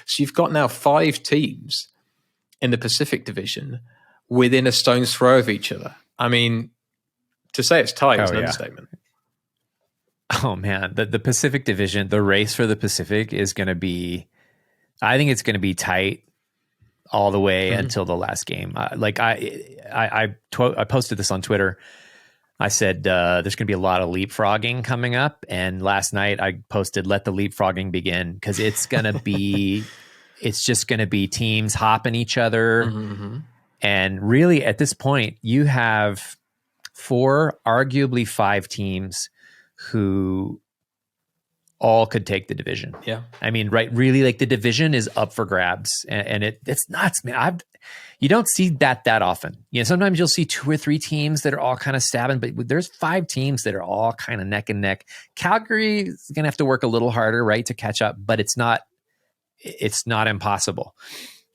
So you've got now 5 teams in the Pacific Division within a stone's throw of each other. I mean, to say it's tight is an understatement. Oh man, the Pacific Division, the race for the Pacific is going to be, I think it's going to be tight all the way until the last game. I posted this on Twitter. I said there's going to be a lot of leapfrogging coming up, and last night I posted "Let the leapfrogging begin" because it's going to be, it's just going to be teams hopping each other, and really at this point you have 4, arguably 5 teams who all could take the division. Yeah. I mean, right. Really, like the division is up for grabs, and it's nuts, man. You don't see that often. You know, sometimes you'll see 2 or 3 teams that are all kind of stabbing, but there's 5 teams that are all kind of neck and neck. Calgary is going to have to work a little harder, right, to catch up, but it's not impossible.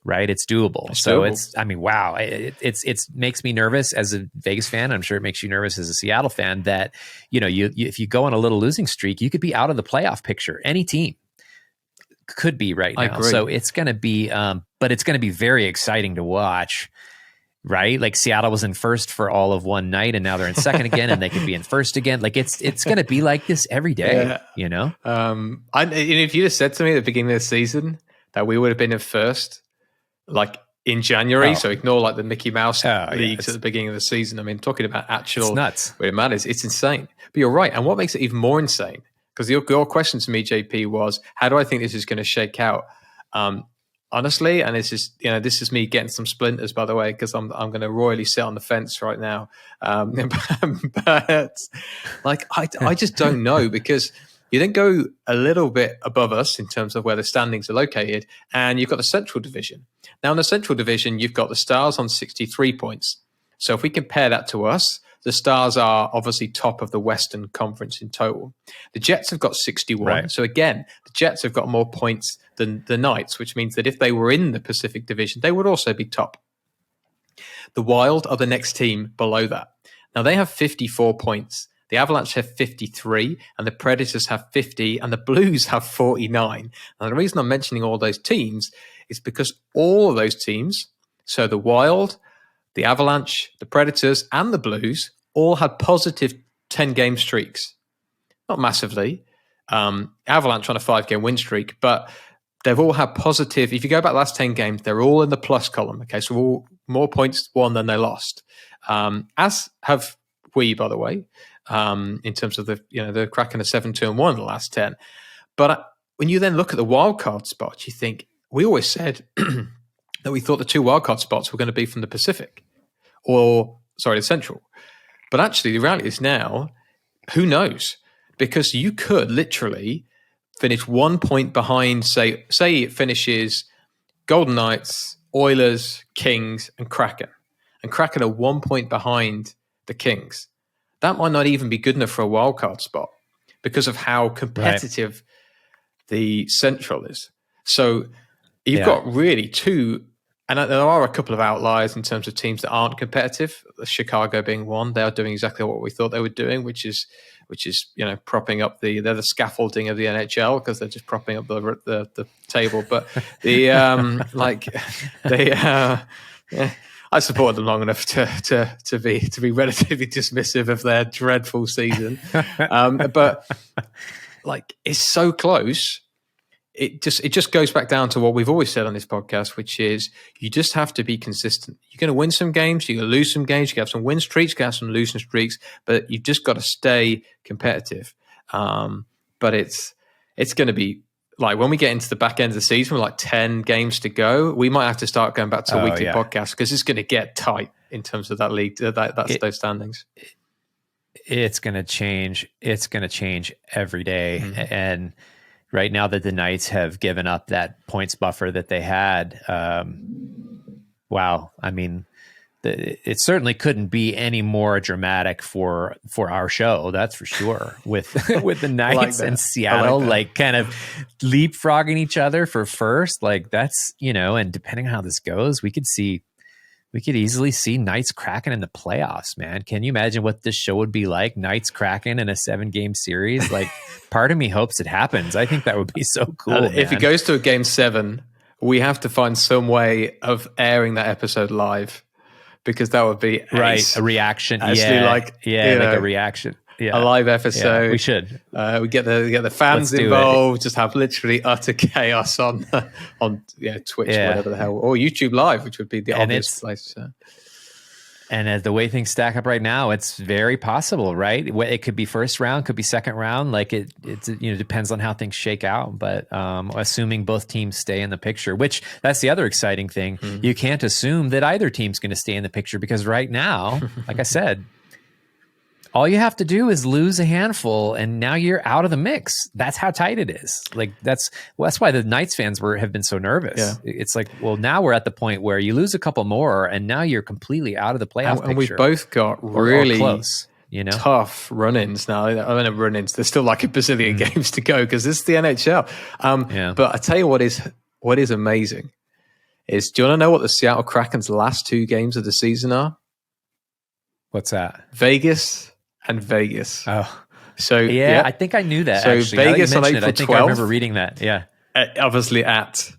Right. It's doable. It's, I mean, wow. It's makes me nervous as a Vegas fan. I'm sure it makes you nervous as a Seattle fan that, you know, you if you go on a little losing streak, you could be out of the playoff picture. Any team could be right now. So it's going to be, but it's going to be very exciting to watch, right? Like Seattle was in first for all of one night and now they're in second again and they could be in first again. Like it's going to be like this every day, you know? If you'd have said to me at the beginning of the season that we would have been in first, like in January, so ignore like the Mickey Mouse leagues at the beginning of the season. I mean, talking about actual, it's nuts. Where it matters, it's insane. But you're right. And what makes it even more insane, because your question to me, JP, was how do I think this is going to shake out? Honestly, and this is me getting some splinters, by the way, because I'm going to royally sit on the fence right now. But like, I just don't know, because you then go a little bit above us in terms of where the standings are located, and you've got the Central Division. Now, in the Central Division, you've got the Stars on 63 points. So if we compare that to us, the Stars are obviously top of the Western Conference in total. The Jets have got 61. Right. So again, the Jets have got more points than the Knights, which means that if they were in the Pacific Division, they would also be top. The Wild are the next team below that. Now, they have 54 points. The Avalanche have 53, and the Predators have 50, and the Blues have 49. And the reason I'm mentioning all those teams is because all of those teams, so the Wild, the Avalanche, the Predators, and the Blues, all had positive 10-game streaks. Not massively. Avalanche on a 5-game win streak, but they've all had positive. If you go back the last 10 games, they're all in the plus column. Okay, so all more points won than they lost. As have we, by the way. In terms of the Kraken are 7-2-1 in the last 10. But when you then look at the wildcard spots, you think, we always said that we thought the 2 wildcard spots were going to be from the Pacific the Central. But actually, the reality is now, who knows? Because you could literally finish 1 point behind, say it finishes Golden Knights, Oilers, Kings, and Kraken. And Kraken are 1 point behind the Kings. That might not even be good enough for a wildcard spot because of how competitive the Central is. So you've got really 2, and there are a couple of outliers in terms of teams that aren't competitive. Chicago being one, they are doing exactly what we thought they were doing, which is propping up they're the scaffolding of the NHL because they're just propping up the table. But the I supported them long enough to be relatively dismissive of their dreadful season, but like it's so close. It just goes back down to what we've always said on this podcast, which is you just have to be consistent. You're going to win some games, you're going to lose some games, you can have some win streaks, you can have some losing streaks, but you've just got to stay competitive. But it's going to be. Like when we get into the back end of the season with like 10 games to go, we might have to start going back to a weekly podcast because it's going to get tight in terms of that league, those standings. It's going to change. It's going to change every day. Mm-hmm. And right now that the Knights have given up that points buffer that they had, wow. I mean, it certainly couldn't be any more dramatic for our show. That's for sure. With the Knights and Seattle, like kind of leapfrogging each other for first, like that's, and depending on how this goes, we could easily see Knights Kraken in the playoffs, man. Can you imagine what this show would be like? Knights Kraken in a 7-game series. Like part of me hopes it happens. I think that would be so cool. If it goes to a game 7, we have to find some way of airing that episode live, because that would be a reaction. Actually, like a reaction. Yeah, a live episode. Yeah, we should. We get the fans involved. Just have literally utter chaos on Twitch, whatever the hell, or YouTube Live, which would be the obvious place. And as the way things stack up right now, it's very possible, right? It could be first round, could be second round. Like it depends on how things shake out. But assuming both teams stay in the picture, which that's the other exciting thing. Mm-hmm. You can't assume that either team's going to stay in the picture, because right now, like I said, all you have to do is lose a handful, and now you're out of the mix. That's how tight it is. Like that's why the Knights fans have been so nervous. Yeah. It's like, well, now we're at the point where you lose a couple more, and now you're completely out of the playoff picture. And we've both got really close, tough run-ins now. I mean, run-ins. There's still like a bazillion games to go, because this is the NHL. But I tell you what is amazing is, do you want to know what the Seattle Kraken's last 2 games of the season are? What's that? Vegas and Vegas. Oh, so yeah, I think I knew that. So actually. Vegas on April 12th. I think I remember reading that. Yeah, obviously at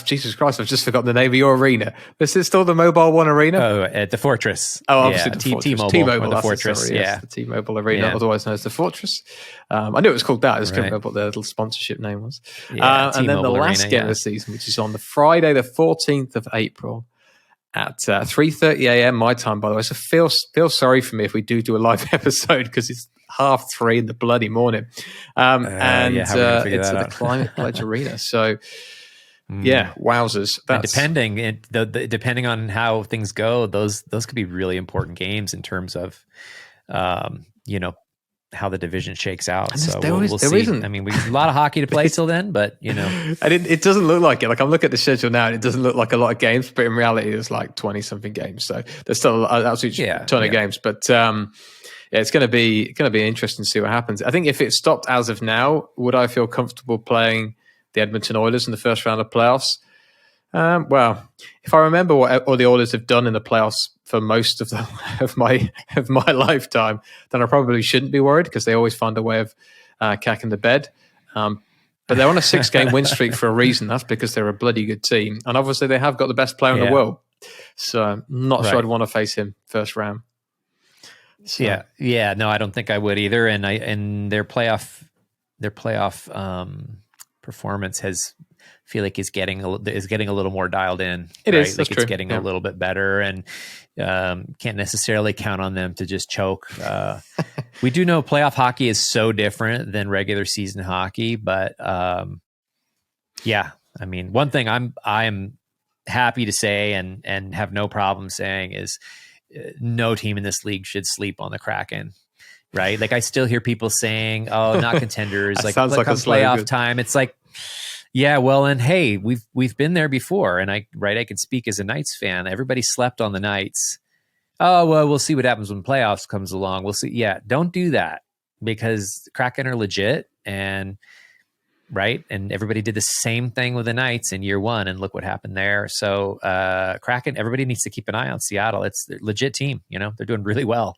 Jesus Christ, I've just forgotten the name of your arena. This is still the Mobile One Arena. Oh, at the Fortress. Oh, obviously the Fortress. T-Mobile, the Fortress. The T-Mobile Arena, otherwise known as the Fortress. I knew it was called that. I just couldn't remember what the little sponsorship name was. And then the last game of the season, which is on the Friday, the 14th of April. At 3:30 a.m. my time, by the way. So feel sorry for me if we do a live episode, because it's 3:30 in the bloody morning. And it's at the Climate Pledge Arena. So wowzers. And depending on how things go, those could be really important games in terms of how the division shakes out. So we'll see. I mean, we have a lot of hockey to play till then, but and it doesn't look like it. Like I'm looking at the schedule now, and it doesn't look like a lot of games, but in reality, it's like 20 something games. So there's still an absolute ton of games. But it's going to be interesting to see what happens. I think if it stopped as of now, would I feel comfortable playing the Edmonton Oilers in the first round of playoffs? Well, if I remember what all the Oilers have done in the playoffs for most of my lifetime, then I probably shouldn't be worried, because they always find a way of cacking the bed. But they're on a 6-game win streak for a reason. That's because they're a bloody good team, and obviously they have got the best player in the world. So I'm not sure I'd want to face him first round. So. No, I don't think I would either. And their playoff performance feel like is getting a little more dialed in. It is. Like it's getting a little bit better, and can't necessarily count on them to just choke. We do know playoff hockey is so different than regular season hockey, but I mean, one thing I'm happy to say and have no problem saying is no team in this league should sleep on the Kraken. Right? Like I still hear people saying, "Oh, not contenders." Like come playoff time, it's like, yeah, well, and hey, we've been there before, and I can speak as a Knights fan. Everybody slept on the Knights. Oh well, we'll see what happens when playoffs comes along. We'll see. Yeah, don't do that, because Kraken are legit, and everybody did the same thing with the Knights in year 1, and look what happened there. So Kraken, everybody needs to keep an eye on Seattle. It's a legit team. They're doing really well.